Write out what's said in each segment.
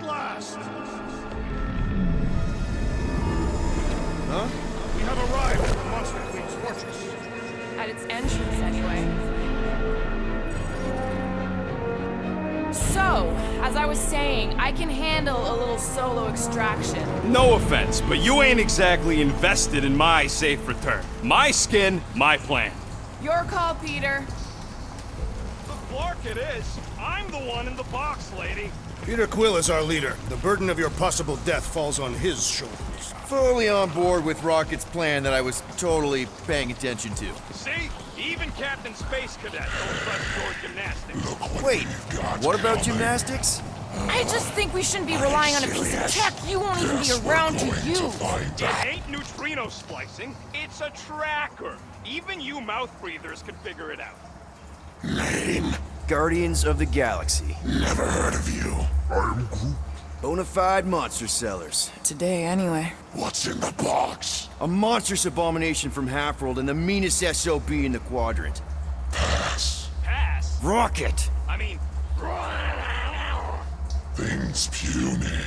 at last! Huh? We have arrived at the Monster Queen's fortress. At its entrance, anyway. So, as I was saying, I can handle a little solo extraction. No offense, but you ain't exactly invested in my safe return. My skin, my plan. Your call, Peter. The Clark it is. I'm the one in the box, lady. Peter Quill is our leader. The burden of your possible death falls on his shoulders. Fully on board with Rocket's plan that I was totally paying attention to. See? Even Captain Space Cadet don't trust your gymnastics. Wait, what about gymnastics? I just think we shouldn't be relying on a piece of tech you won't even be around to use. It ain't neutrino splicing, it's a tracker. Even you mouth breathers can figure it out. Name? Guardians of the Galaxy. Never heard of you. I'm Groot. Bonafide monster sellers. Today, anyway. What's in the box? A monstrous abomination from Half-World and the meanest SOB in the quadrant. Pass. Pass? Rocket! I mean... Things puny.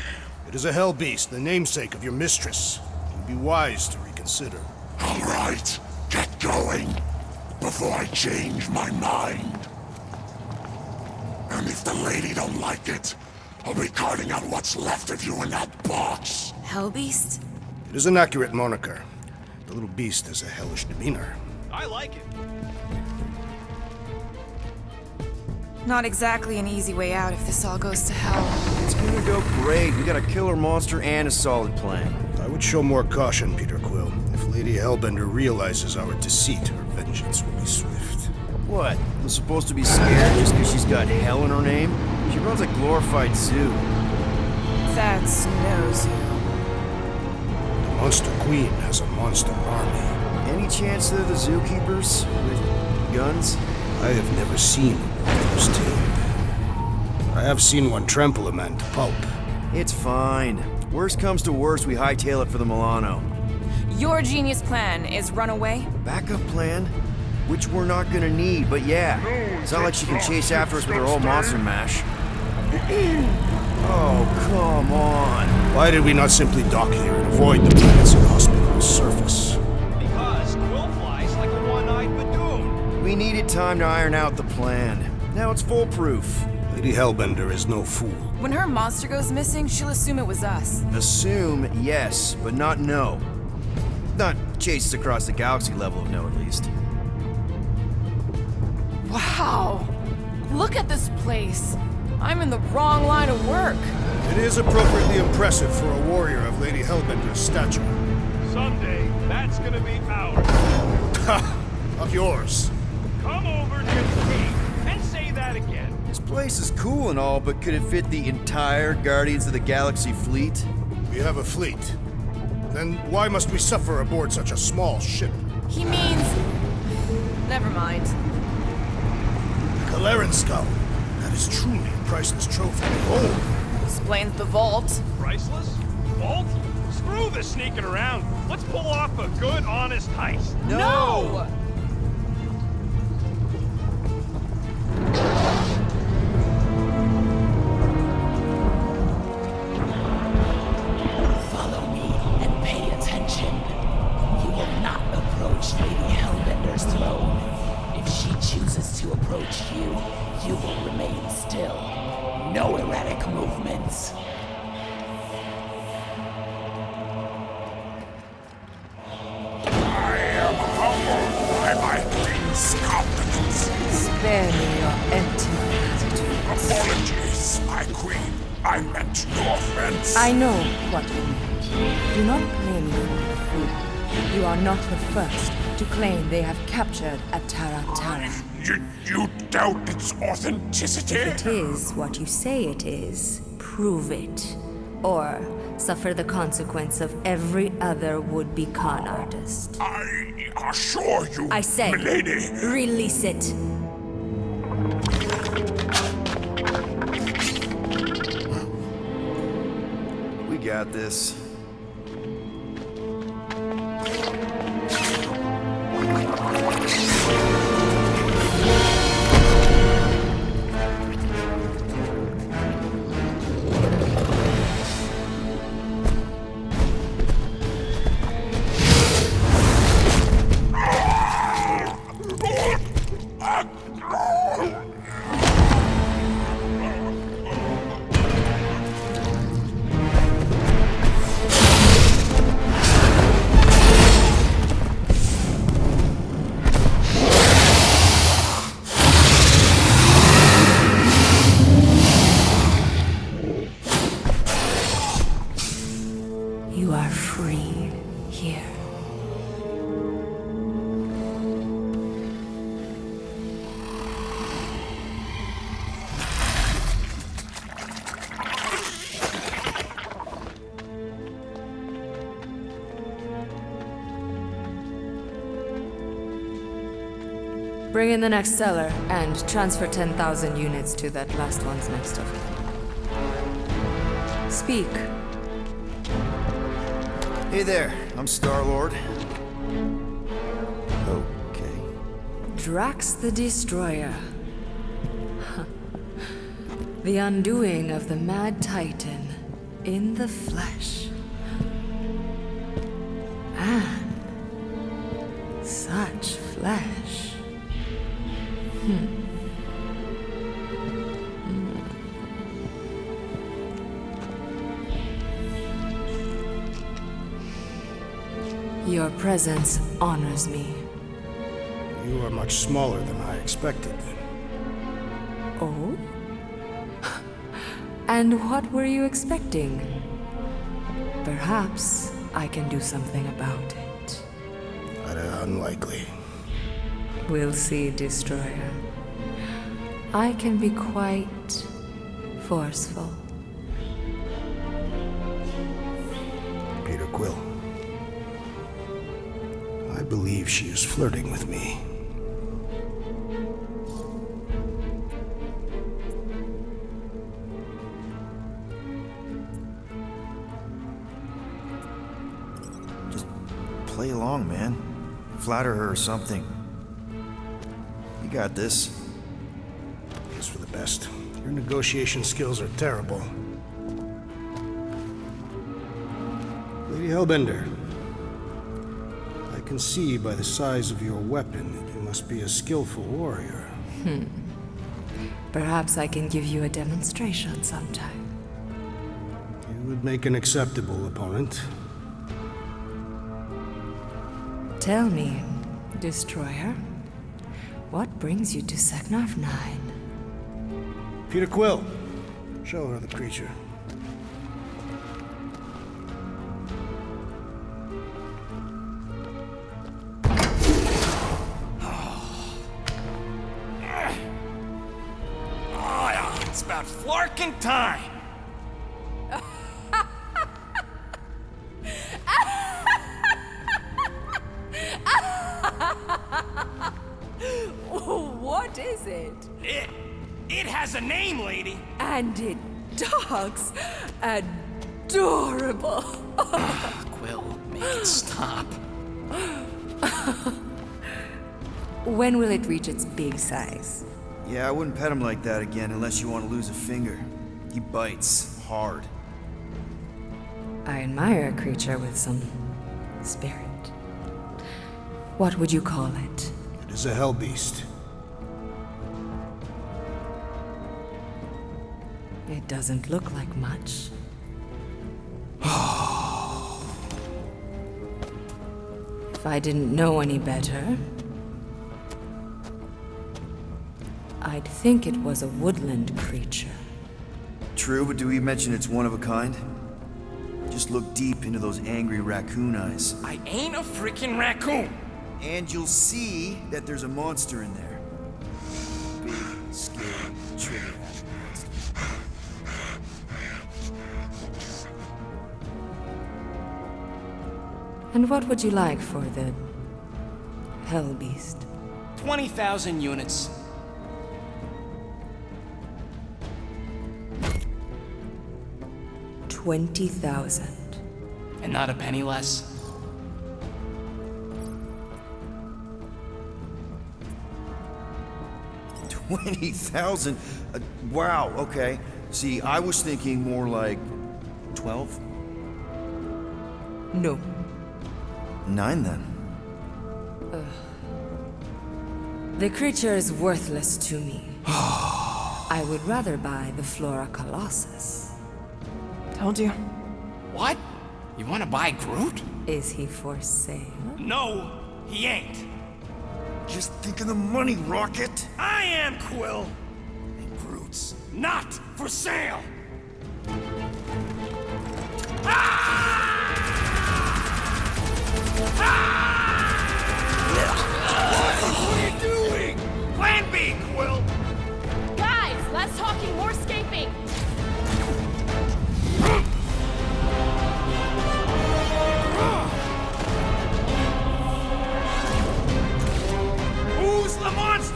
It is a hell beast, the namesake of your mistress. It would be wise to reconsider. All right, get going. Before I change my mind. And if the lady don't like it, I'll be carting out what's left of you in that box. Hellbeast? It is an accurate moniker. The little beast has a hellish demeanor. I like it. Not exactly an easy way out if this all goes to hell. It's gonna go great. We got a killer monster and a solid plan. I would show more caution, Peter Quill. If Lady Hellbender realizes our deceit, her vengeance will be swift. What? I'm supposed to be scared just because she's got hell in her name? She runs a glorified zoo. That's no zoo. The Monster Queen has a monster army. Any chance they're the zookeepers? With guns? I have never seen one firsthand. I have seen one trample a man to pulp. It's fine. Worst comes to worst, we hightail it for the Milano. Your genius plan is run away? Backup plan? Which we're not gonna need, but yeah. It's not like she can chase after us with her whole monster mash. Oh, come on. Why did we not simply dock here and avoid the planet's inhospitable surface? Because Quill flies like a one-eyed Badoon. We needed time to iron out the plan. Now it's foolproof. Lady Hellbender is no fool. When her monster goes missing, she'll assume it was us. Assume yes, but not no. Not chase across the galaxy level of no, at least. Wow! Look at this place! I'm in the wrong line of work. It is appropriately impressive for a warrior of Lady Hellbender's stature. Someday, that's gonna be ours. Ha! Of yours. Come over near the gate and say that again. This place is cool and all, but could it fit the entire Guardians of the Galaxy fleet? We have a fleet. Then why must we suffer aboard such a small ship? He means... Never mind. The Kaleran skull. That is truly a priceless trophy. Behold. Explains the vault. Priceless? Vault? Screw the sneaking around. Let's pull off a good, honest heist. No! Follow me and pay attention. You will not approach Lady Hellbender's throne. If she chooses to approach you, you will remain still. No erratic movements. I am humbled by my queen's countenance. Spare me your empty gratitude. Apologies, my queen. I meant no offense. I know what you meant. Do not play me for a fool. You are not the first to claim they have captured a Tara. You doubt its authenticity? If it is what you say it is, prove it. Or suffer the consequence of every other would-be con artist. I assure you, I say, milady. release it. We got this. Bring in the next cellar and transfer 10,000 units to that last one's next of it. Speak. Hey there, I'm Star-Lord. Okay. Drax the Destroyer. The undoing of the Mad Titan in the flesh. And such flesh. Your presence honors me. You are much smaller than I expected. Oh? And what were you expecting? Perhaps I can do something about it. Unlikely. We'll see, Destroyer. I can be quite forceful. Peter Quill. I believe she is flirting with me. Just play along, man. Flatter her or something. You got this. It's for the best. Your negotiation skills are terrible. Lady Hellbender, I can see by the size of your weapon that you must be a skillful warrior. Perhaps I can give you a demonstration sometime. You would make an acceptable opponent. Tell me, Destroyer, what brings you to Seknarf 9? Peter Quill, show her the creature. It's about flarking time. What is it? It has a name, lady. And it talks adorable. Quill, make it stop. When will it reach its big size? Yeah, I wouldn't pet him like that again unless you want to lose a finger. He bites hard. I admire a creature with some spirit. What would you call it? It is a hell beast. It doesn't look like much. If I didn't know any better, I'd think it was a woodland creature. True, but do we mention it's one of a kind? Just look deep into those angry raccoon eyes. I ain't a freaking raccoon. And you'll see that there's a monster in there. Big, scary, trigger-happy monster. And what would you like for the hell beast? 20,000 units. $20,000. And not a penny less. $20,000? Wow, okay. See, I was thinking more like 12? No. 9 then. The creature is worthless to me. I would rather buy the Flora Colossus. Told you. What? You want to buy Groot? Is he for sale? No, he ain't. Just think of the money, Rocket! I am Quill. And Groot's not for sale. What are you doing? Plan B, Quill. Guys, less talking, more escaping. Who's the monster?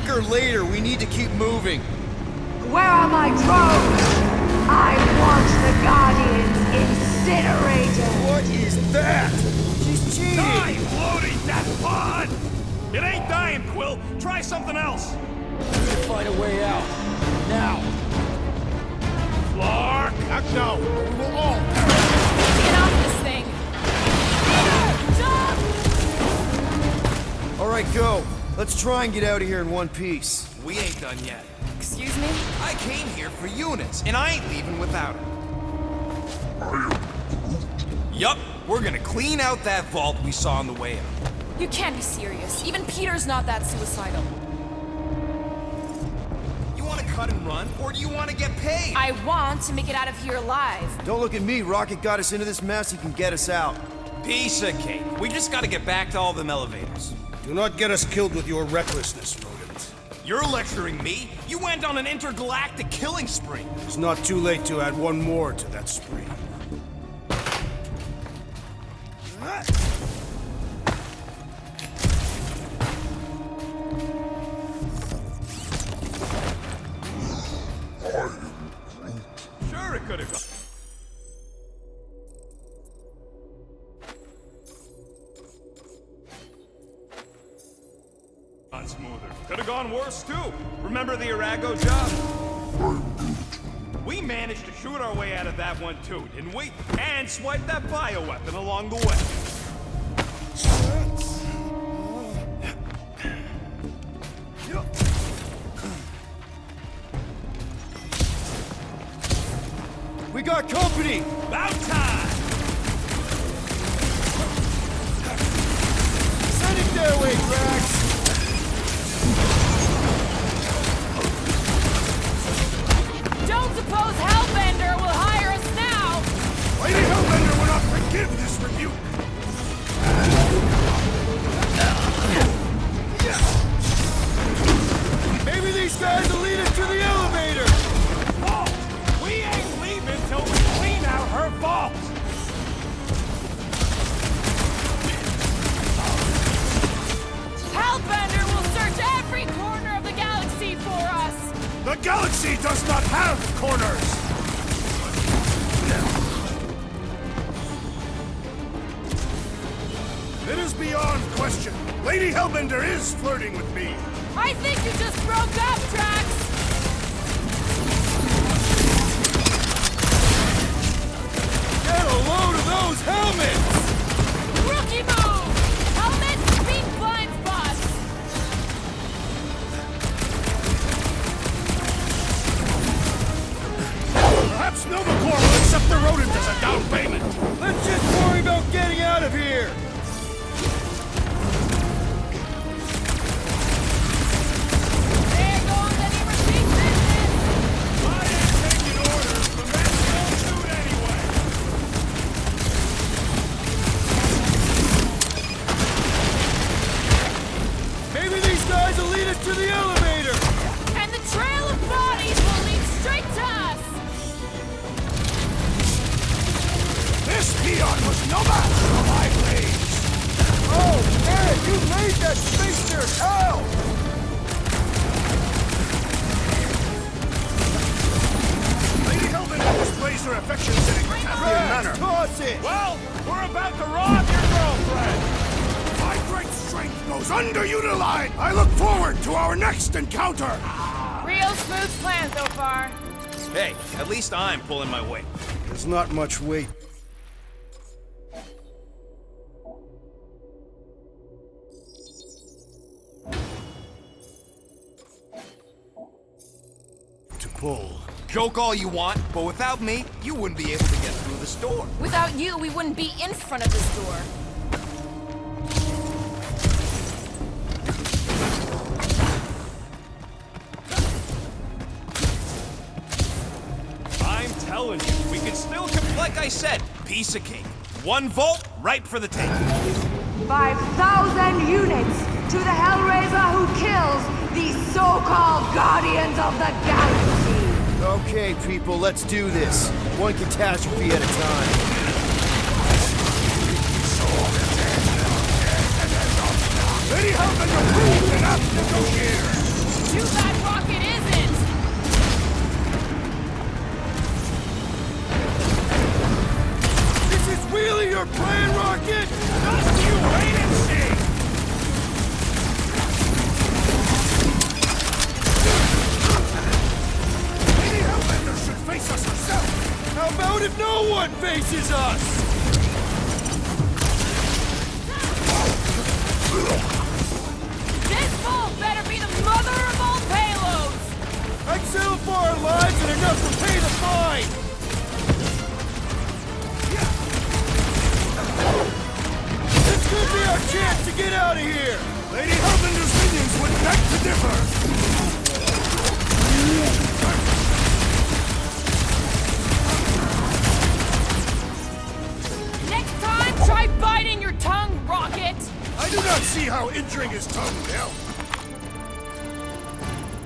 tracker later. We need to keep moving. Where are my drones? I want the Guardians incinerated. What is that? She's cheating. I'm loading that pod! It ain't dying, Quill. Try something else. Find a way out. Now. Clark! No, we will all. Get off this thing! Stop! All right, go. Let's try and get out of here in one piece. We ain't done yet. Excuse me? I came here for Eunice, and I ain't leaving without her. Yup, we're gonna clean out that vault we saw on the way up. You can't be serious. Even Peter's not that suicidal. You wanna cut and run, or do you wanna get paid? I want to make it out of here alive. Don't look at me. Rocket got us into this mess. He can get us out. Piece of cake. We just gotta get back to all them elevators. Do not get us killed with your recklessness, rodent. You're lecturing me? You went on an intergalactic killing spree. It's not too late to add one more to that spree. Sure, it could have gone. Smoother. Could have gone worse too. Remember the Arago job? We managed to shoot our way out of that one too, didn't we? And swipe that bioweapon along the way. We got company. About time! Send it their way, Drax. Don't suppose Hellbender will hire us now! Lady Hellbender will not forgive this rebuke! Maybe these guys will lead us to the elevator. Vault! We ain't leaving till we clean out her vault! Hellbender will search every corner of the galaxy for us! The galaxy does not have corners! It is beyond question. Lady Hellbender is flirting with me. I think you just broke up, Drax! Get a load of those helmets. Rookie move! Helmets beat blind spots! Perhaps Novacore will accept the rodent as a down payment. Let's just worry about getting out of here. There goes any repeat business! I ain't taking orders, but that's don't shoot anyway. Maybe these guys will lead us to the elevator. And the trail of bodies will lead straight to us! This peon was no match for my blades. Oh, man, you made that space nerd hell. Lady Hellbender displays her affections in a Katafian manner. Toss it. Well, we're about to rob your girlfriend. My great strength goes underutilized. I look forward to our next encounter. Real smooth plan so far. Hey, at least I'm pulling my weight. There's not much weight. To pull. Joke all you want, but without me, you wouldn't be able to get through the store. Without you, we wouldn't be in front of this door. I'm telling you, we can still like I said, piece of cake. One volt, ripe for the taking. 5,000 units to the Hellraiser who kills these so-called Guardians of the Galaxy. Okay, people, let's do this. One catastrophe at a time. Lady Hellbender proved an apt negotiator. Too bad Rocket isn't! This is really your plan, Rocket? Just you wait and see! Lady Hellbender should face us herself! How about if no one faces us? This vault better be the mother of all payloads! I'd settle for our lives and enough to pay the fine! This could be our chance to get out of here! Lady Hellbender's minions would beg to differ! Next time, try biting your tongue, Rocket! I do not see how injuring his tongue would help.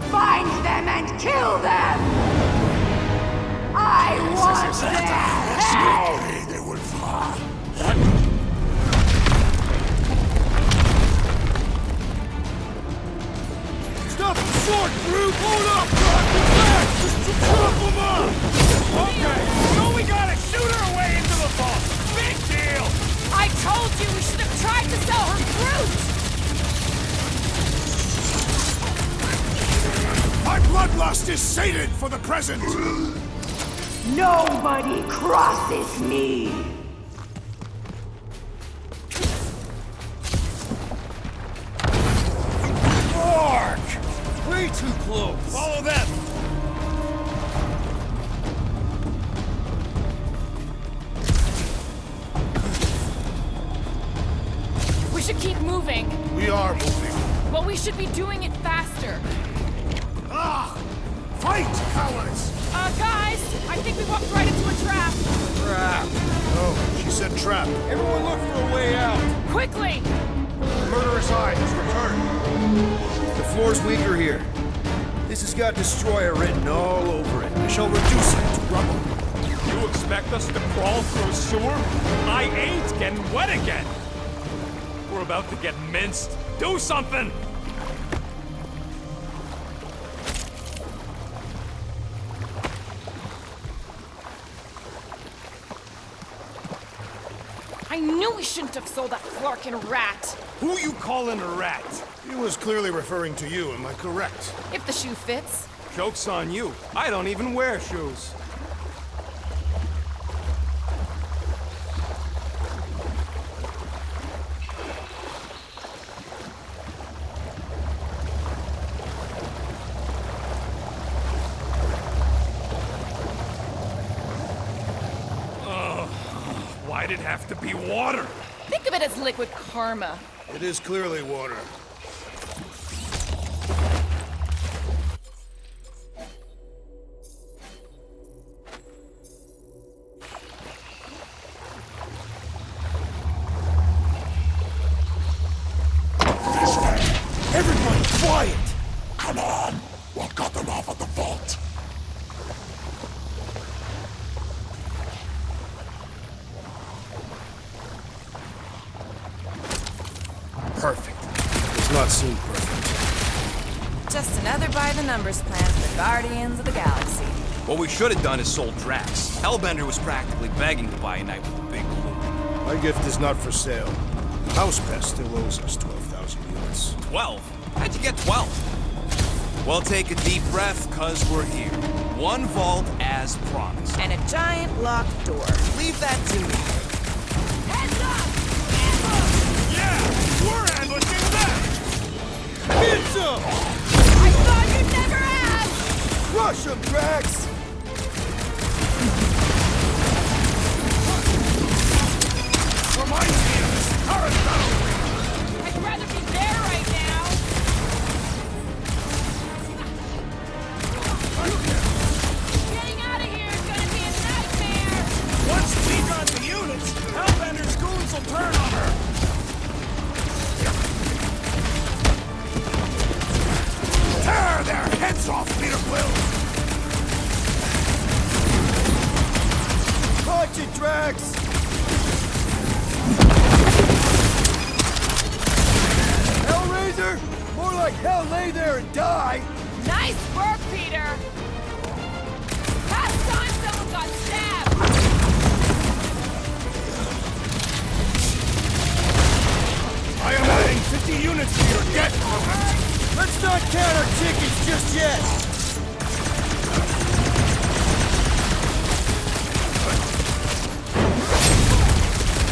Find them and kill them! I want their head! They will fly. Stop the sword, brute! Hold up, Rock! Relax! Just chop them up! Okay, so we gotta shoot our way into the vault! Big deal! I told you we should have tried to sell her fruit! My bloodlust is sated for the present! Nobody crosses me! Mark! Way too close! Follow them! We should keep moving. We are moving. Well, we should be doing it faster. Ah! Fight, cowards! Guys, I think we walked right into a trap. Trap! Oh, she said trap. Everyone look for a way out! Quickly! The murderous eye has returned. The floor's weaker here. This has got Destroyer written all over it. I shall reduce it to rubble. You expect us to crawl through a sewer? I ain't getting wet again! We're about to get minced. Do something! I knew we shouldn't have sold that Flarkin rat. Who you calling a rat? He was clearly referring to you, am I correct? If the shoe fits. Joke's on you. I don't even wear shoes. Why'd it have to be water? Think of it as liquid karma. It is clearly water. Everyone, quiet! Come on! We'll cut them off at the vault. Perfect. Does not seem perfect. Just another by-the-numbers plan for the Guardians of the Galaxy. What we should have done is sold Drax. Hellbender was practically begging to buy a night with the big loot. My gift is not for sale. House Pest still owes us 12,000 units. 12? How'd you get 12? Well, take a deep breath, cause we're here. One vault as promised. And a giant locked door. Leave that to me. Heads up! Yeah! We're ambushing them! Get some! I thought you'd never ask! Crush him, Drax! Reminds me of this current battle! I'd rather be there right now. Getting out of here is gonna be a nightmare. Once we got the units, Hellbender's goons will turn on her! Tear their heads off, Peter Quill! Watch it, Drax! Hellraiser? More like hell lay there and die! Nice work, Peter! Last time someone got stabbed! I am adding 50 units to your debt. Let's not count our tickets just yet.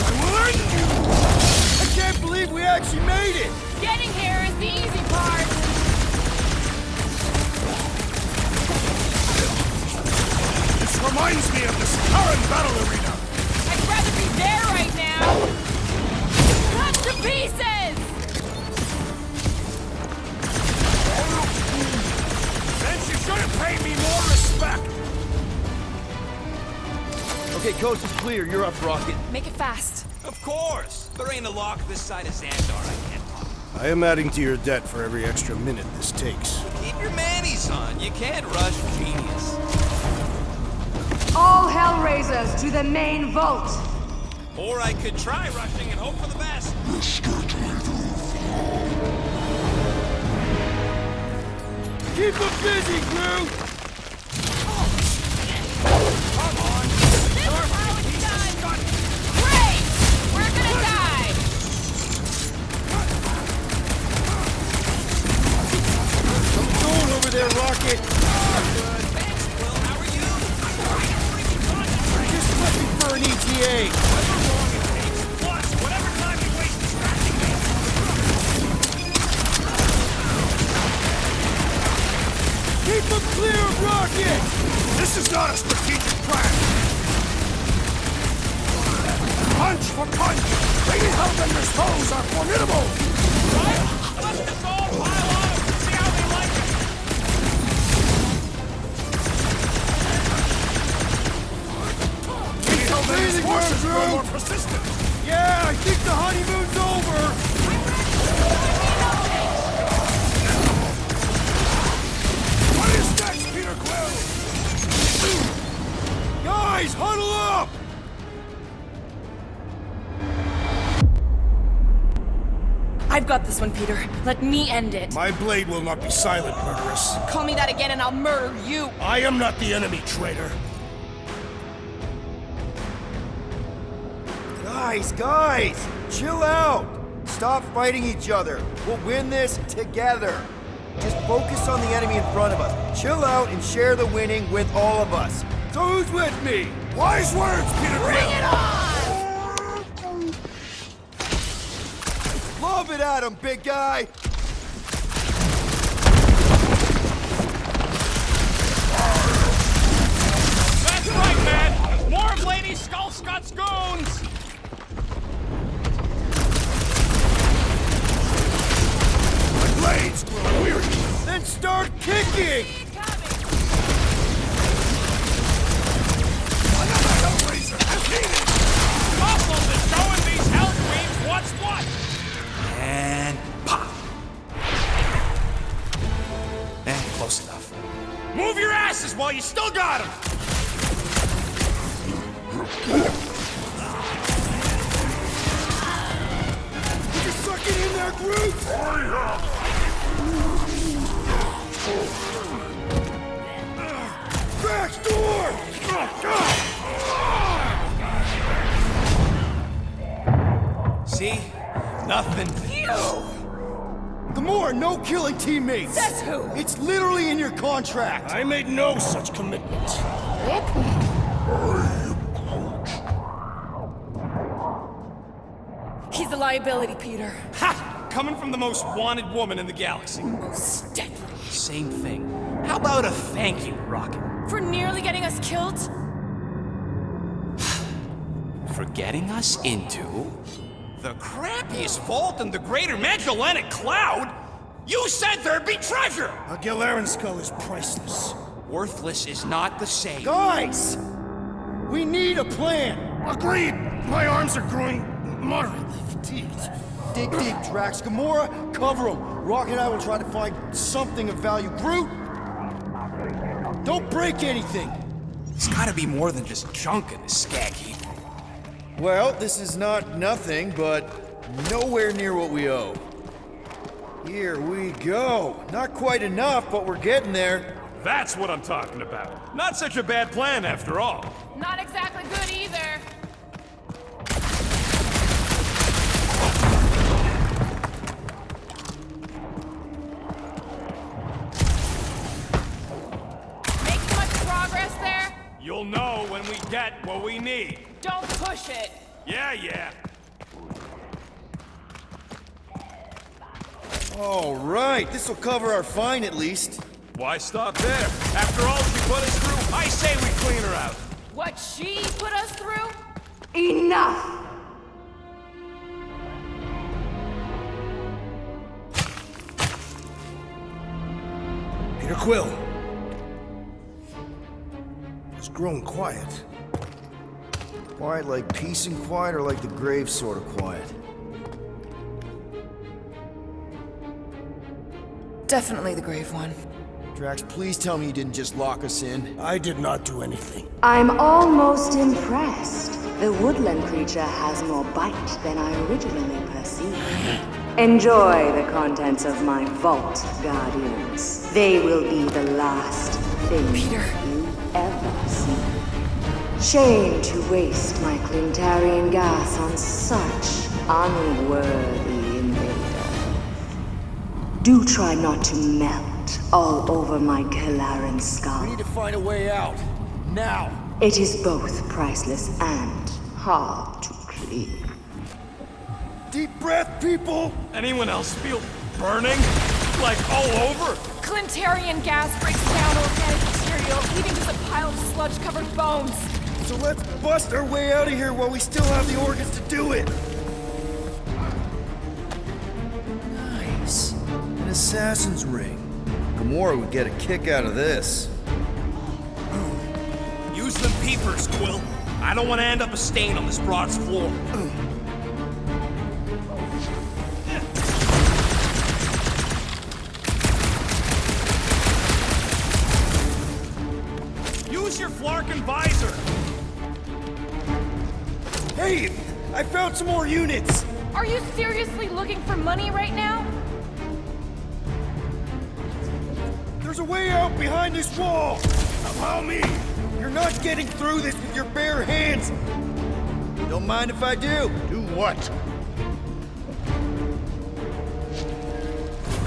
I will end you! I can't believe we actually made it! Getting here is the easy part! This reminds me of this current battle arena. I'd rather be there right now! Cut to pieces! Then you should have paid me more respect. Okay, coast is clear. You're up, Rocket. Make it fast. Of course! There ain't a lock this side of Xandar I can't lock. I am adding to your debt for every extra minute this takes. Keep your manis on. You can't rush genius. All Hellraisers to the main vault! Or I could try rushing and hope for the best. Keep them busy, Groot! Come on! This is how it's done! Great! We're gonna die! What's going over there, Rocket? Thanks, Will. How are you? Just looking for an ETA. However long it takes, plus whatever time you waste distracting me. Keep them clear of Rocket! This is not a strategic plan. Punch for punch. Lady Hellbender's foes are formidable. Let's just all pile on them and see how they like it. Lady Hellbender's Breathing forces room, grow Groot. more persistent. Yeah, I think the honeymoon's over! What is next, Peter Quill? Guys, huddle up! I've got this one, Peter. Let me end it. My blade will not be silent, murderess. Call me that again and I'll murder you! I am not the enemy, traitor. Guys, chill out. Stop fighting each other. We'll win this together. Just focus on the enemy in front of us. Chill out and share the winning with all of us. So who's with me? Wise words, Peter Bring Quill. it on! Love it at him, big guy. That's right, man! More of Lady Skullscott's goons! My blades grow weary. Then start kicking! Another Hellraiser has needed. Muscles is showing these Hell Queens what's what! And pop. Close enough. Move your asses while you still got them! You're sucking in there, Groot! Back door! See? Nothing. Gamora, no killing teammates! Says who? It's literally in your contract! I made no such commitment. He's a liability, Peter. Ha! Coming from the most wanted woman in the galaxy. Most deadly. Same thing. How about a thank you, Rocket? For nearly getting us killed? For getting us into The crappiest vault in the greater Magellanic Cloud? You said there'd be treasure! A Galaran skull is priceless. worthless is not the same. Guys! We need a plan! Agreed. My arms are growing moderately fatigued. Dig, Drax. Gamora, cover him. Rock and I will try to find something of value. Groot! Don't break anything! It's gotta be more than just junk in this skag heap. Well, this is not nothing, but nowhere near what we owe. Here we go. Not quite enough, but we're getting there. That's what I'm talking about. Not such a bad plan after all. Not exactly good either. Making much progress there? You'll know when we get what we need. Don't push it. Yeah. All right, this'll cover our fine at least. Why stop there? After all she put us through, I say we clean her out. What she put us through? Enough! Peter Quill. It's grown quiet. Quiet like peace and quiet, or like the grave sort of quiet? Definitely the grave one. Drax, please tell me you didn't just lock us in. I did not do anything. I'm almost impressed. The woodland creature has more bite than I originally perceived. Enjoy the contents of my vault, Guardians. They will be the last thing you ever see. Shame to waste my Clintarian gas on such unworthy invader. Do try not to melt all over my Kalaran skull. We need to find a way out. Now! It is both priceless and hard to clean. Deep breath, people! Anyone else feel burning? Like all over? Clintarian gas breaks down organic material, leaving just a pile of sludge-covered bones. So let's bust our way out of here while we still have the organs to do it! Nice. An assassin's ring. Gamora would get a kick out of this. Use them peepers, Quill. I don't want to end up a stain on this broad's floor. Use your Flarkin visor! Hey! I found some more units! Are you seriously looking for money right now? There's a way out behind this wall! Allow me! You're not getting through this with your bare hands! Don't mind if I do. Do what?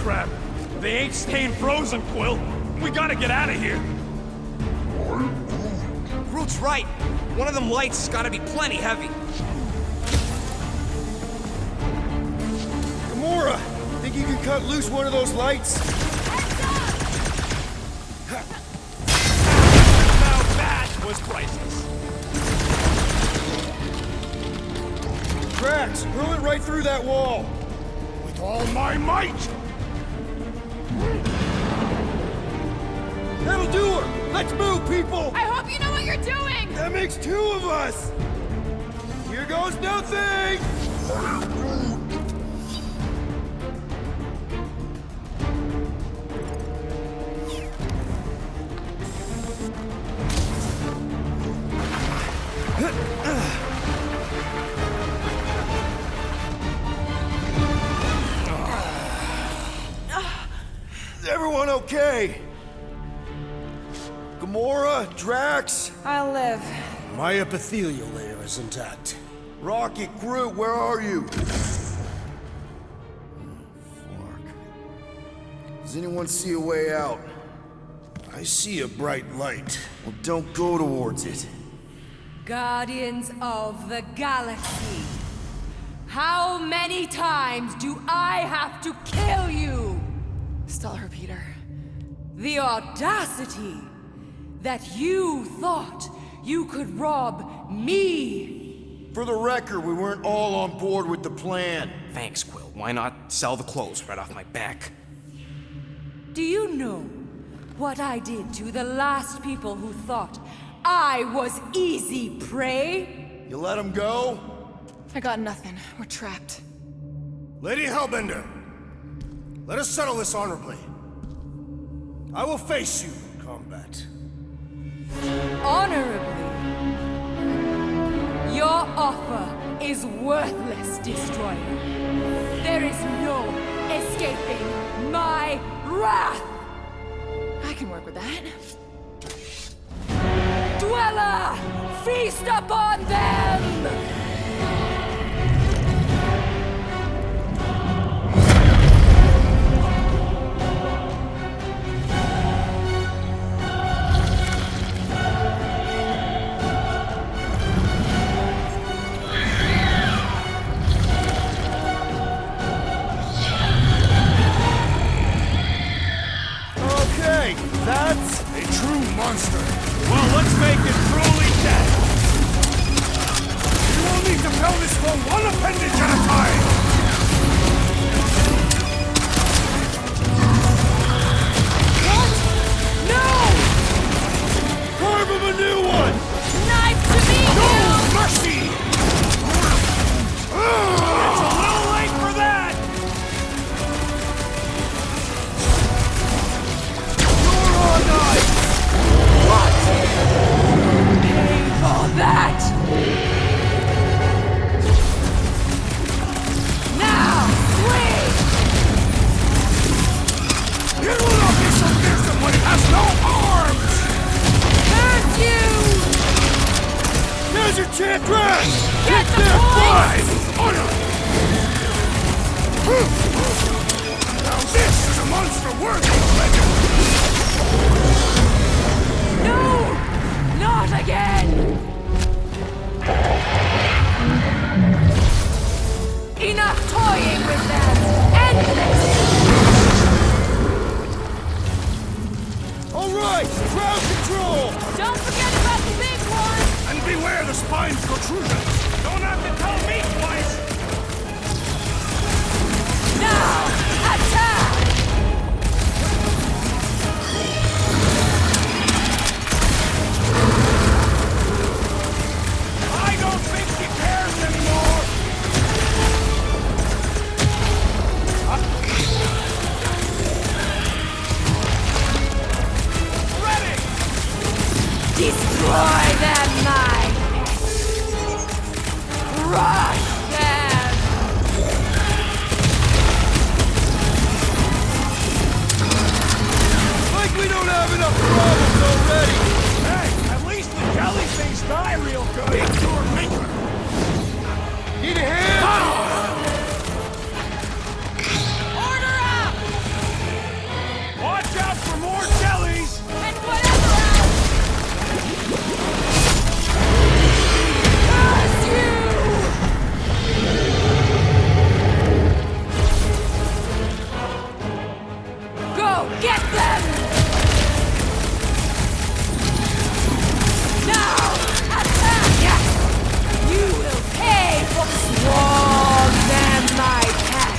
Crap. They ain't staying frozen, Quill. We gotta get out of here. Groot's right. One of them lights has got to be plenty heavy. Gamora! Think you can cut loose one of those lights? Now that was priceless. Drax, hurl it right through that wall! With all my might! That'll do her! Let's move, people! I hope you know what you're doing! That makes two of us! Here goes nothing! Is everyone okay? Gamora, Drax, I'll live. My epithelial layer is intact. Rocket, Groot, where are you? Does anyone see a way out? I see a bright light. Well, don't go towards it. Guardians of the Galaxy, how many times do I have to kill you? Stall her, Peter. The audacity that you thought you could rob me! For the record, we weren't all on board with the plan. Thanks, Quill. Why not sell the clothes right off my back? Do you know what I did to the last people who thought I was easy prey? You let him go? I got nothing. We're trapped. Lady Hellbender, let us settle this honorably. I will face you in combat. Honorably? Your offer is worthless, Destroyer. There is no escape. escaping my wrath! I can work with that. Dweller! Feast upon them! Okay, that's A true monster. Well, let's make it truly dead. You will need to fell this for one appendage at a time. What? No! carve him a new one! Knife to me! No mercy! It's a little late for that. You're on ice! Pay for that! Now, flee! It will not be so fearsome when it has no arms! Curse you! Now's your chance, Rash! Get the their point! Honor! Now this is a monster worthy of legend! No! Not again! Enough toying with them! End this! Alright, crowd control! Don't forget about the big one! And beware the spine protrusions! Don't have to tell me twice. Now, attack! I don't think she cares anymore. Ready. Destroy them, my Rush them! Like we don't have enough problems already! Hey, at least the jelly things die real good. Meet your maker! Need a hand? Order up! Watch out for more jellies. And whatever else! Curse you! Go get them! Now, attack! You will pay for swarm them, my pet!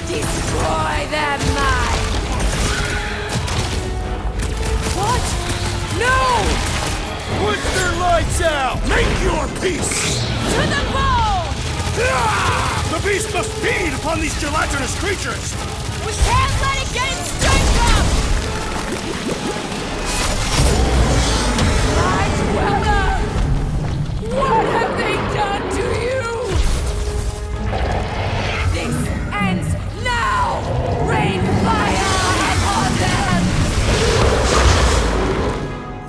Destroy them, my What? No! Put their lights out! Make your peace! To the bone! Ah! The beast must feed upon these gelatinous creatures! We can't let it get its strength up! My dweller! What have they done to you? This ends now! Rain fire upon them!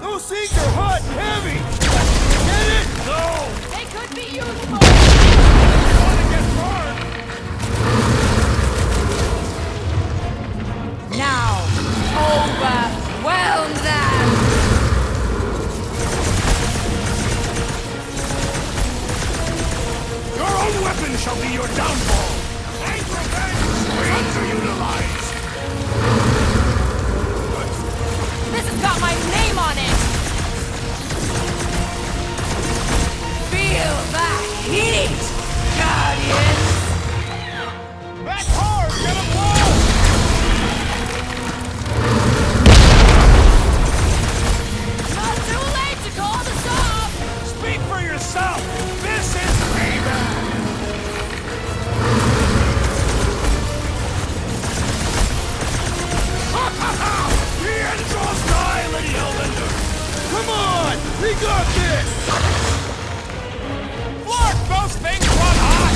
Those things are hot and heavy! Get it? No. They could be useful! Want to get burned? Now, overwhelm them! Your own weapon shall be your downfall! Take revenge! Underutilized! This has got my name on it! Feel the heat, Guardians! That car's gonna blow. Not too late to call this off! Speak for yourself. This is payback. The end draws nigh, Lady Hellbender! Come on! We got this! Look, those things run hot.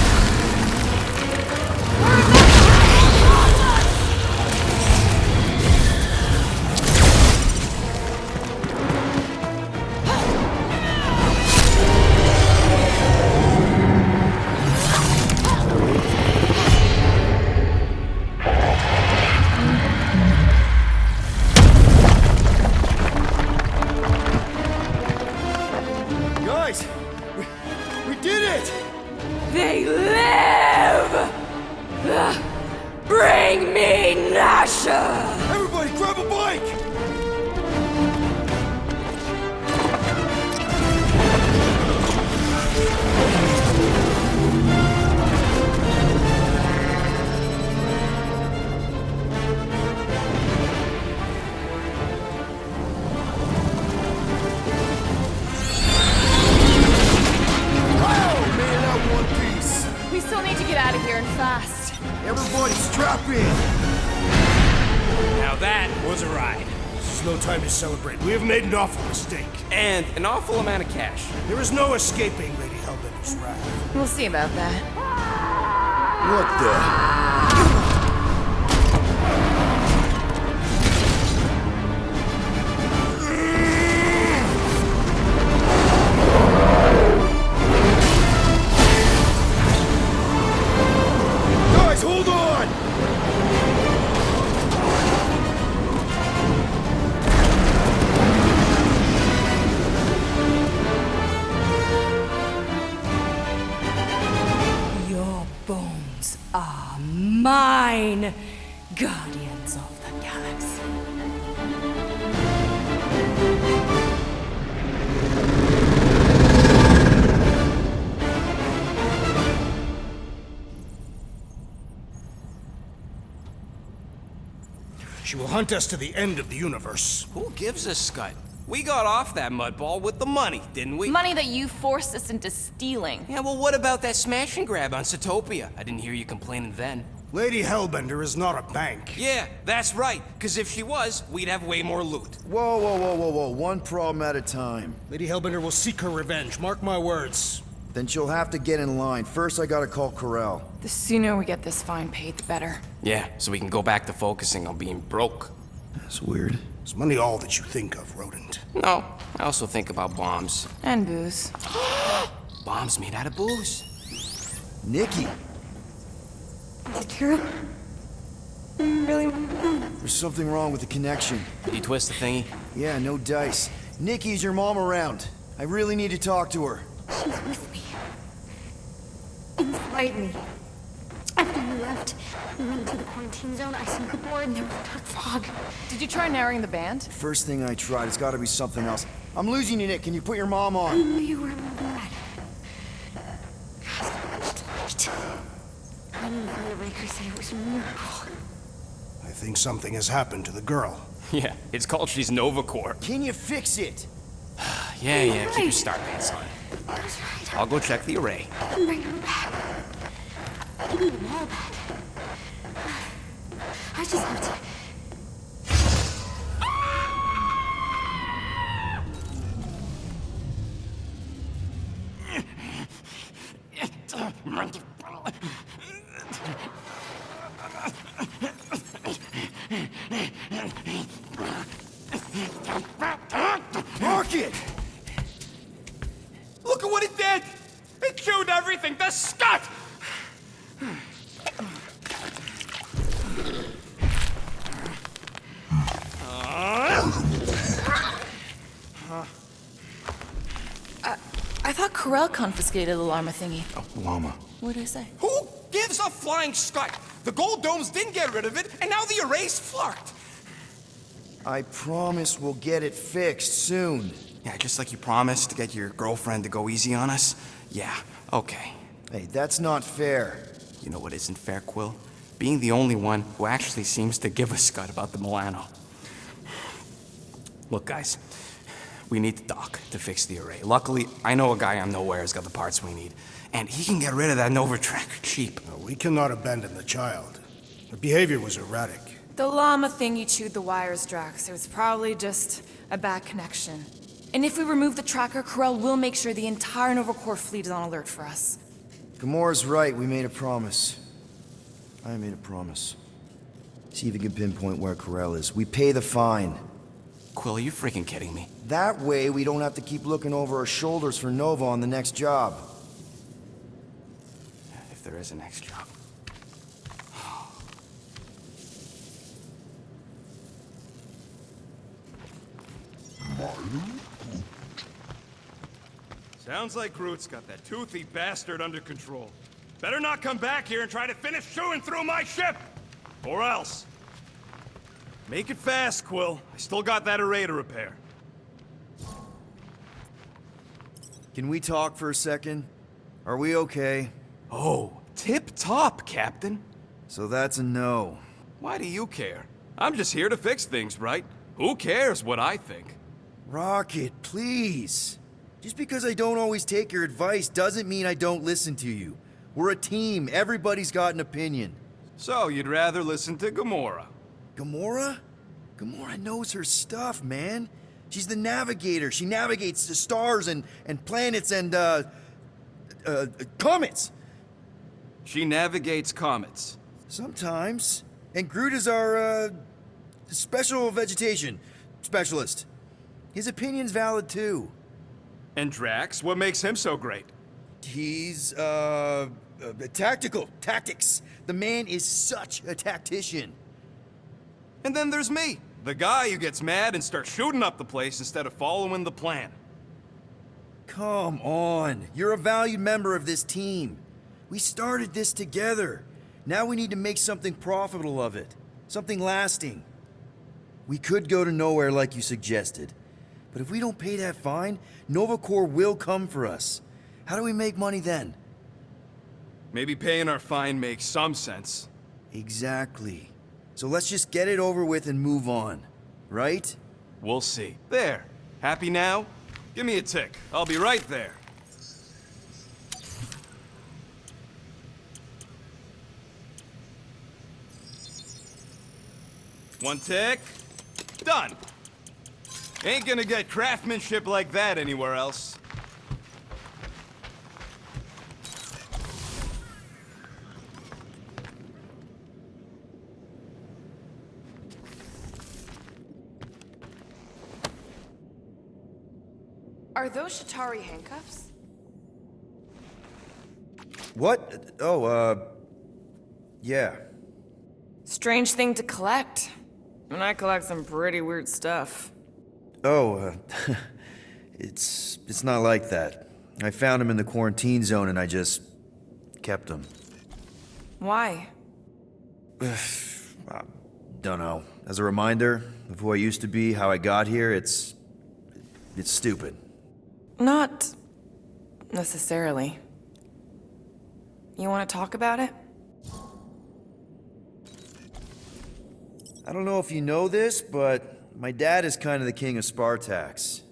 was a ride. This is no time to celebrate. We have made an awful mistake. And an awful amount of cash. There is no escaping Lady Hellbender's wrath. We'll see about that. What the? Guys, hold on! Your bones are mine, guardians of the galaxy. She will hunt us to the end of the universe. Who gives a scut? We got off that mudball with the money, didn't we? Money that you forced us into stealing. Yeah, well, what about that smash and grab on Satopia? I didn't hear you complaining then. Lady Hellbender is not a bank. Yeah, that's right. Because if she was, we'd have way more loot. Whoa, whoa, whoa, whoa, whoa. One problem at a time. Lady Hellbender will seek her revenge. Mark my words. Then she'll have to get in line. First, I gotta call Corel. The sooner we get this fine paid, the better. Yeah, so we can go back to focusing on being broke. That's weird. Is money all that you think of, rodent? No, I also think about bombs. And booze. Bombs made out of booze. Nikki, Is it true? Really? there's something wrong with the connection. Did you twist the thingy? Yeah, no dice. Nikki, is your mom around? I really need to talk to her. She's with me. Inside me. After you left, we went to the quarantine zone. I sunk aboard and there was dark fog. Did you try narrowing the band? First thing I tried, it's gotta be something else. I'm losing you, Nick. Can you put your mom I on? knew you were my dad. I didn't find a Raker say it was a miracle. I think something has happened to the girl. Yeah, it's called she's Nova Corps. Can you fix it? Yeah, keep your star pants on. That was right. I'll go check the array. Bring them back. Give me them all back. I just have to. Rocket! Look at what it did! It chewed everything! The scut! I thought Corel confiscated the llama thingy. Llama. What did I say? Who gives a flying scut? The gold domes didn't get rid of it, and now the array's flarked. I promise we'll get it fixed soon. Yeah, just like you promised to get your girlfriend to go easy on us? Yeah, okay. Hey, that's not fair. You know what isn't fair, Quill? Being the only one who actually seems to give a scut about the Milano. Look, guys, we need the dock to fix the array. Luckily, I know a guy on Nowhere has got the parts we need, and he can get rid of that Nova tracker cheap. No, we cannot abandon the child. Her behavior was erratic. The llama thingy chewed the wires, Drax. It was probably just a bad connection. And if we remove the tracker, Corel will make sure the entire Nova Corps fleet is on alert for us. Gamora's right, we made a promise. I made a promise. See if you can pinpoint where Corel is. We pay the fine. Quill, are you freaking kidding me? That way, we don't have to keep looking over our shoulders for Nova on the next job. If there is a next job. Sounds like Groot's got that toothy bastard under control. Better not come back here and try to finish chewing through my ship! Or else. Make it fast, Quill. I still got that array to repair. Can we talk for a second? Are we okay? Oh, tip-top, Captain. So that's a no. Why do you care? I'm just here to fix things, right? Who cares what I think? Rocket, please. Just because I don't always take your advice doesn't mean I don't listen to you. We're a team. Everybody's got an opinion. So, you'd rather listen to Gamora? Gamora? Gamora knows her stuff, man. She's the navigator. She navigates the stars and planets and, comets. She navigates comets. Sometimes. And Groot is our, special vegetation specialist. His opinion's valid, too. And Drax, what makes him so great? He's, tactics. The man is such a tactician. And then there's me, the guy who gets mad and starts shooting up the place instead of following the plan. Come on. You're a valued member of this team. We started this together. Now we need to make something profitable of it. Something lasting. We could go to nowhere like you suggested. But if we don't pay that fine, Nova Corps will come for us. How do we make money then? Maybe paying our fine makes some sense. Exactly. So let's just get it over with and move on. Right? We'll see. There. Happy now? Give me a tick. I'll be right there. One tick. Done. Ain't gonna get craftsmanship like that anywhere else. Are those Shatari handcuffs? What? Oh, yeah. Strange thing to collect. And I collect some pretty weird stuff. Oh, it's not like that. I found him in the quarantine zone and I just kept him. Why? Don't know. As a reminder of who I used to be, how I got here, it's stupid. Not necessarily. You want to talk about it? I don't know if you know this, but my dad is kind of the king of Spartax.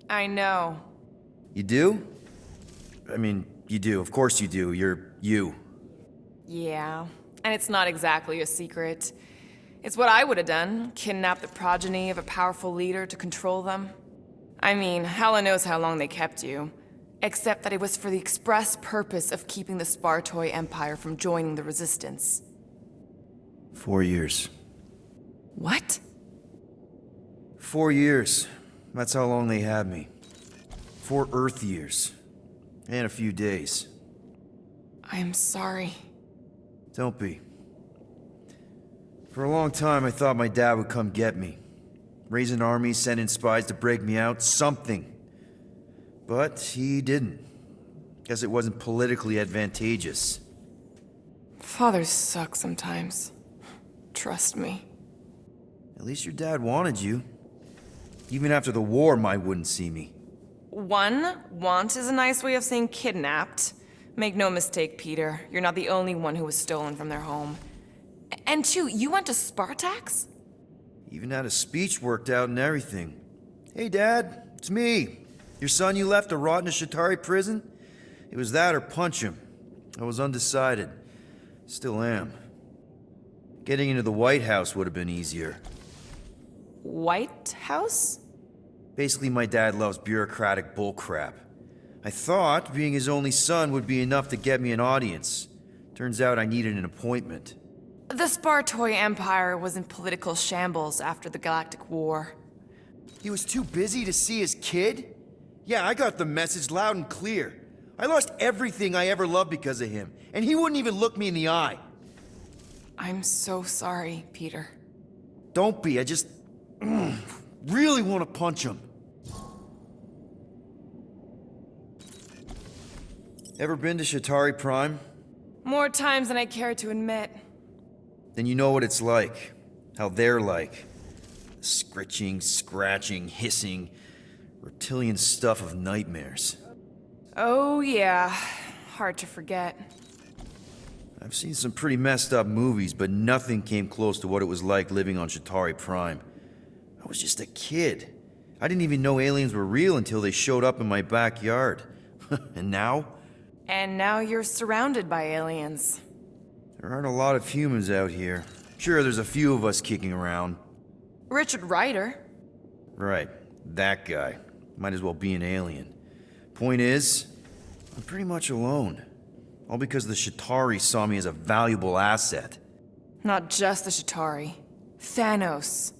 I know. You do? I mean, you do. Of course you do. You're you. Yeah, and it's not exactly a secret. It's what I would have done, kidnap the progeny of a powerful leader to control them. I mean, Hela knows how long they kept you. Except that it was for the express purpose of keeping the Spartoi Empire from joining the Resistance. 4 years. What? 4 years. That's how long they had me. 4 Earth years. And a few days. I'm sorry. Don't be. For a long time, I thought my dad would come get me. Raise an army, send in spies to break me out, something. But he didn't. Guess it wasn't politically advantageous. Fathers suck sometimes. Trust me. At least your dad wanted you. Even after the war, my wouldn't see me. Want is a nice way of saying kidnapped. Make no mistake, Peter. You're not the only one who was stolen from their home. And 2, you went to Spartax? Even had a speech worked out and everything. Hey, Dad, it's me. Your son you left to rot in a Shatari prison? It was that or punch him. I was undecided. Still am. Getting into the White House would have been easier. White House? Basically, my dad loves bureaucratic bullcrap. I thought being his only son would be enough to get me an audience. Turns out I needed an appointment. The Spartoi Empire was in political shambles after the Galactic War. He was too busy to see his kid? Yeah, I got the message loud and clear. I lost everything I ever loved because of him, and he wouldn't even look me in the eye. I'm so sorry, Peter. Don't be, I just really want to punch him. Ever been to Shatari Prime? More times than I care to admit. Then you know what it's like. How they're like. Scritching, scratching, hissing. Reptilian stuff of nightmares. Oh yeah, hard to forget. I've seen some pretty messed up movies, but nothing came close to what it was like living on Shatari Prime. I was just a kid. I didn't even know aliens were real until they showed up in my backyard. And now? And now you're surrounded by aliens. There aren't a lot of humans out here. Sure, there's a few of us kicking around. Richard Ryder. Right, that guy. Might as well be an alien. Point is, I'm pretty much alone. All because the Shatari saw me as a valuable asset. Not just the Shatari. Thanos.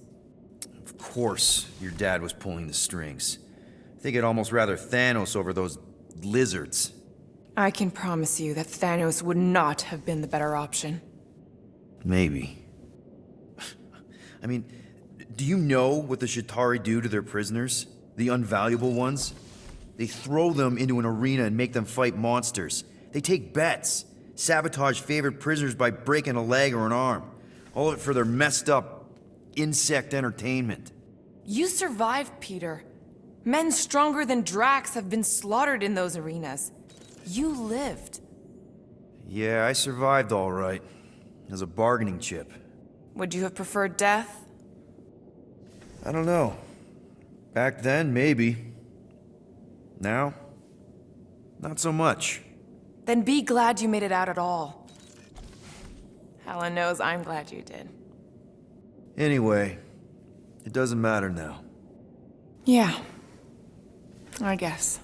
Of course, your dad was pulling the strings. I think I'd almost rather Thanos over those lizards. I can promise you that Thanos would not have been the better option. Maybe. I mean, do you know what the Shatari do to their prisoners? The unvaluable ones? They throw them into an arena and make them fight monsters. They take bets, sabotage favorite prisoners by breaking a leg or an arm. All of it for their messed up insect entertainment. You survived, Peter. Men stronger than Drax have been slaughtered in those arenas. You lived. Yeah, I survived all right. As a bargaining chip. Would you have preferred death? I don't know. Back then, maybe. Now, not so much. Then be glad you made it out at all. Helen knows I'm glad you did. Anyway, it doesn't matter now. Yeah, I guess.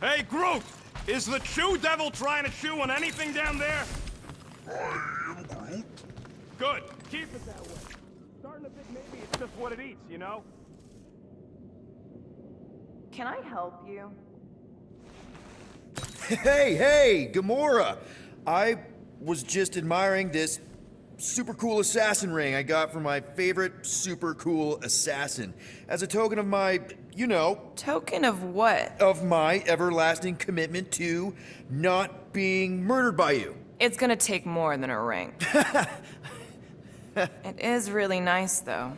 Hey, Groot! Is the Chew Devil trying to chew on anything down there? I am Groot. Good. Keep it that way. Starting to think maybe it's just what it eats, you know? Can I help you? Hey, Gamora! I was just admiring this super cool assassin ring I got from my favorite super cool assassin. As a token of my, you know... Token of what? Of my everlasting commitment to not being murdered by you. It's gonna take more than a ring. It is really nice, though.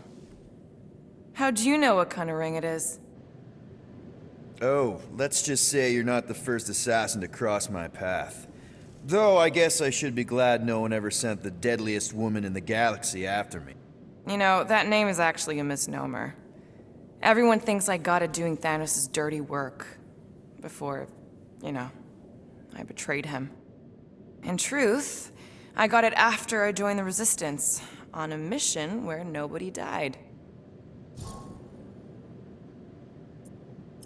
How'd you know what kind of ring it is? Oh, let's just say you're not the first assassin to cross my path. Though I guess I should be glad no one ever sent the deadliest woman in the galaxy after me. You know, that name is actually a misnomer. Everyone thinks I got it doing Thanos' dirty work. Before, you know, I betrayed him. In truth, I got it after I joined the Resistance, on a mission where nobody died.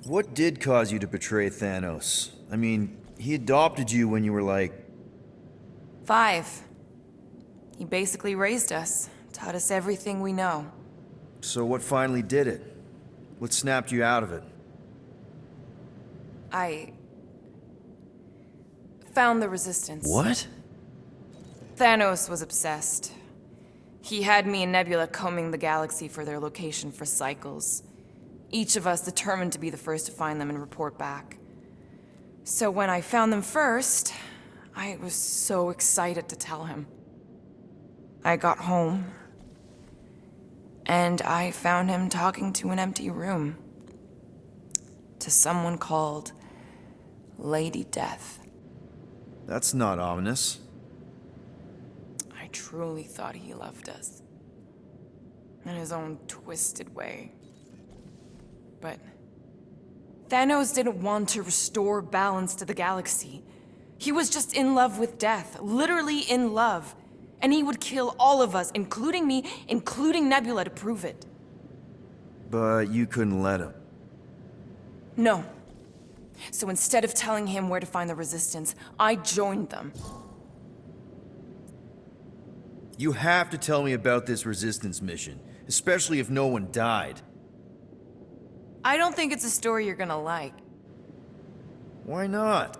What did cause you to betray Thanos? I mean, he adopted you when you were like... 5. He basically raised us, taught us everything we know. So what finally did it? What snapped you out of it? I found the Resistance. What? Thanos was obsessed. He had me and Nebula combing the galaxy for their location for cycles. Each of us determined to be the first to find them and report back. So when I found them first, I was so excited to tell him. I got home, and I found him talking to an empty room. To someone called Lady Death. That's not ominous. I truly thought he loved us. In his own twisted way. But Thanos didn't want to restore balance to the galaxy. He was just in love with death, literally in love. And he would kill all of us, including me, including Nebula, to prove it. But you couldn't let him. No. So instead of telling him where to find the Resistance, I joined them. You have to tell me about this Resistance mission, especially if no one died. I don't think it's a story you're gonna like. Why not?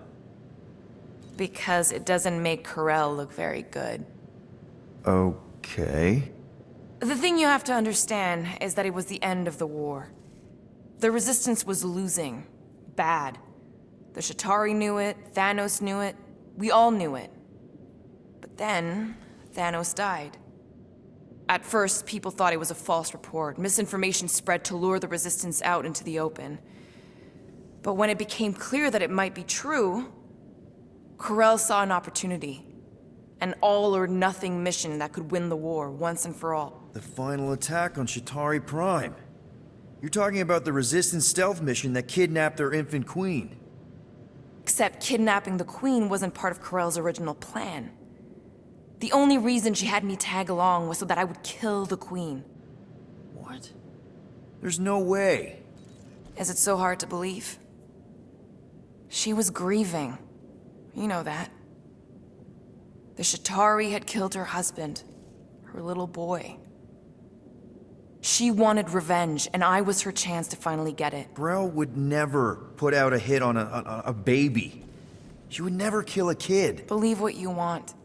Because it doesn't make Carell look very good. Okay. The thing you have to understand is that it was the end of the war. The Resistance was losing. Bad. The Shatari knew it, Thanos knew it, we all knew it. But then, Thanos died. At first, people thought it was a false report. Misinformation spread to lure the Resistance out into the open. But when it became clear that it might be true, Carell saw an opportunity. An all-or-nothing mission that could win the war once and for all. The final attack on Shatari Prime. You're talking about the Resistance stealth mission that kidnapped their infant queen. Except kidnapping the Queen wasn't part of Corell's original plan. The only reason she had me tag along was so that I would kill the Queen. What? There's no way. Is it so hard to believe? She was grieving. You know that. The Shatari had killed her husband, her little boy. She wanted revenge, and I was her chance to finally get it. Brel would never put out a hit on a baby. She would never kill a kid. Believe what you want.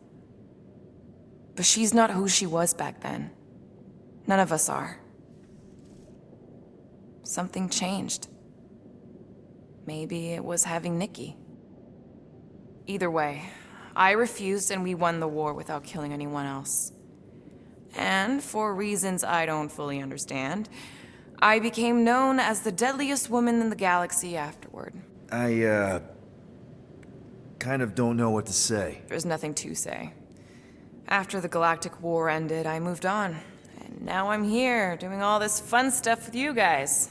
But she's not who she was back then. None of us are. Something changed. Maybe it was having Nikki. Either way, I refused and we won the war without killing anyone else. And for reasons I don't fully understand, I became known as the deadliest woman in the galaxy afterward. I, kind of don't know what to say. There's nothing to say. After the Galactic War ended, I moved on. And now I'm here, doing all this fun stuff with you guys.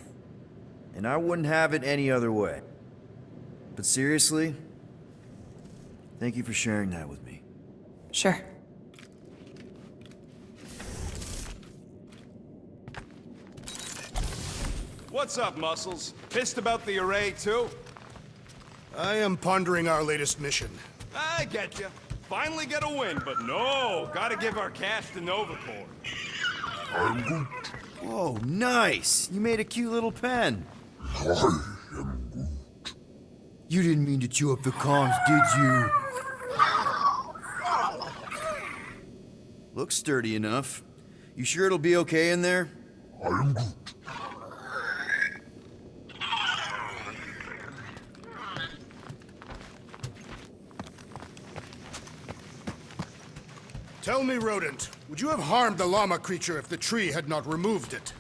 And I wouldn't have it any other way. But seriously, thank you for sharing that with me. Sure. What's up, Muscles? Pissed about the array, too? I am pondering our latest mission. I get you. Finally get a win, but no, gotta give our cash to Novacore. I'm good. Oh, nice! You made a cute little pen. I am good. You didn't mean to chew up the comms, did you? Looks sturdy enough. You sure it'll be okay in there? I am good. Tell me, Rodent, would you have harmed the llama creature if the tree had not removed it?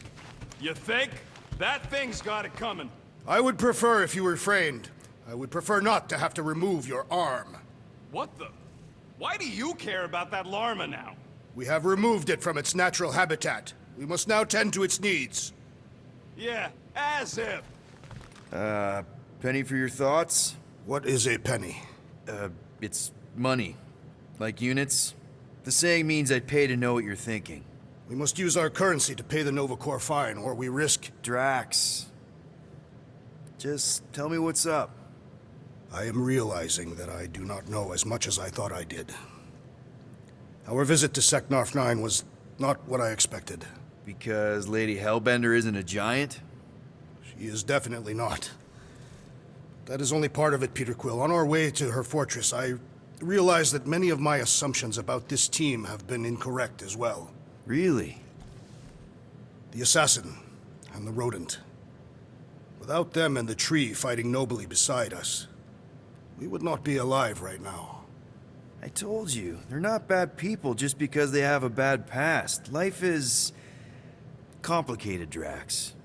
You think? That thing's got it coming. I would prefer if you refrained. I would prefer not to have to remove your arm. What the? Why do you care about that llama now? We have removed it from its natural habitat. We must now tend to its needs. Yeah, as if. Penny for your thoughts? What is a penny? It's money. Like units. The saying means I'd pay to know what you're thinking. We must use our currency to pay the Novacore fine, or we risk... Drax. Just tell me what's up. I am realizing that I do not know as much as I thought I did. Our visit to Seknarf 9 was not what I expected. Because Lady Hellbender isn't a giant? She is definitely not. That is only part of it, Peter Quill. On our way to her fortress, I realized that many of my assumptions about this team have been incorrect as well. Really? The assassin and the rodent. Without them and the tree fighting nobly beside us, we would not be alive right now. I told you, they're not bad people just because they have a bad past. Life is complicated, Drax.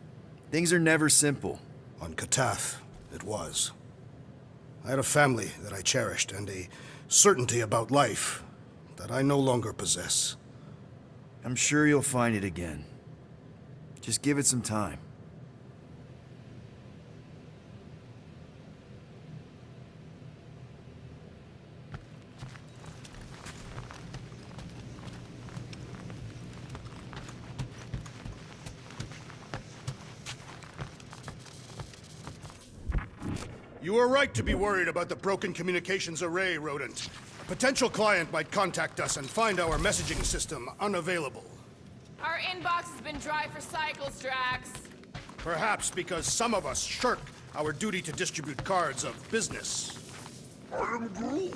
Things are never simple. On Katath, it was. I had a family that I cherished and a certainty about life that I no longer possess. I'm sure you'll find it again. Just give it some time. You are right to be worried about the broken communications array, Rodent. A potential client might contact us and find our messaging system unavailable. Our inbox has been dry for cycles, Drax. Perhaps because some of us shirk our duty to distribute cards of business. I am Groot.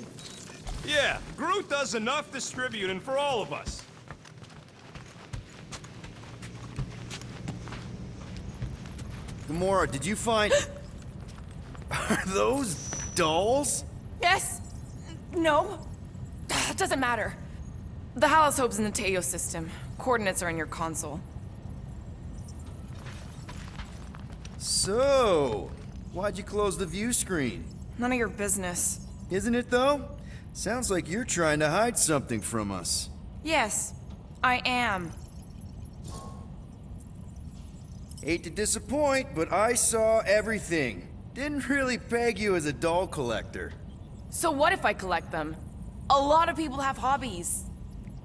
Yeah, Groot does enough distributing for all of us. Gamora, did you find... Are those dolls? Yes. No. It doesn't matter. The Haloscope's in the Teo system. Coordinates are in your console. So, why'd you close the view screen? None of your business. Isn't it, though? Sounds like you're trying to hide something from us. Yes, I am. Hate to disappoint, but I saw everything. Didn't really peg you as a doll collector. So what if I collect them? A lot of people have hobbies.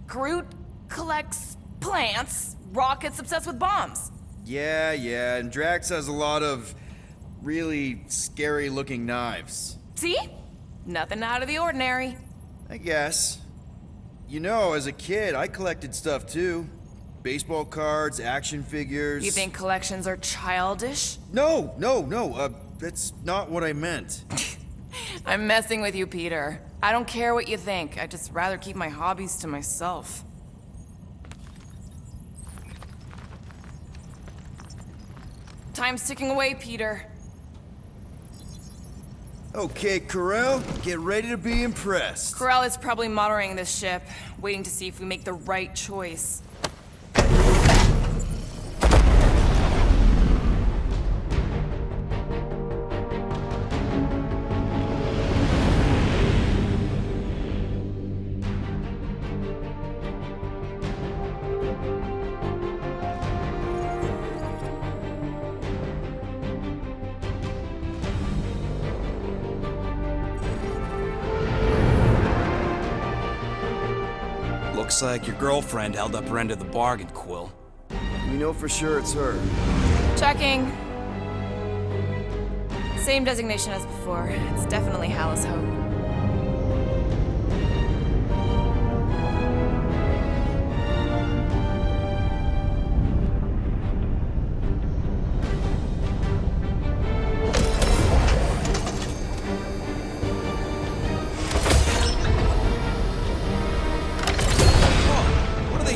Groot collects plants, Rocket's obsessed with bombs. Yeah, and Drax has a lot of really scary-looking knives. See? Nothing out of the ordinary. I guess. You know, as a kid, I collected stuff too. Baseball cards, action figures... You think collections are childish? No, that's not what I meant. I'm messing with you, Peter. I don't care what you think. I'd just rather keep my hobbies to myself. Time's ticking away, Peter. Okay, Corel, get ready to be impressed. Corel is probably monitoring this ship, waiting to see if we make the right choice. Looks like your girlfriend held up her end of the bargain, Quill. We know for sure it's her. Checking. Same designation as before. It's definitely Hal's Hope.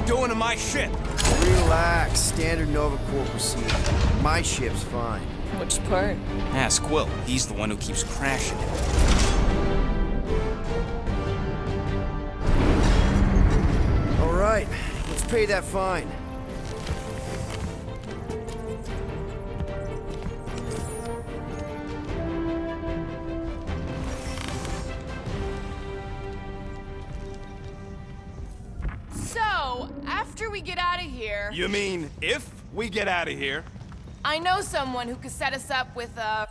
Doing to my ship? Relax. Standard Nova Corps procedure. My ship's fine. Which part? Ask Quill. He's the one who keeps crashing it. All right. Let's pay that fine. So, after we get out of here... You mean if we get out of here? I know someone who could set us up with a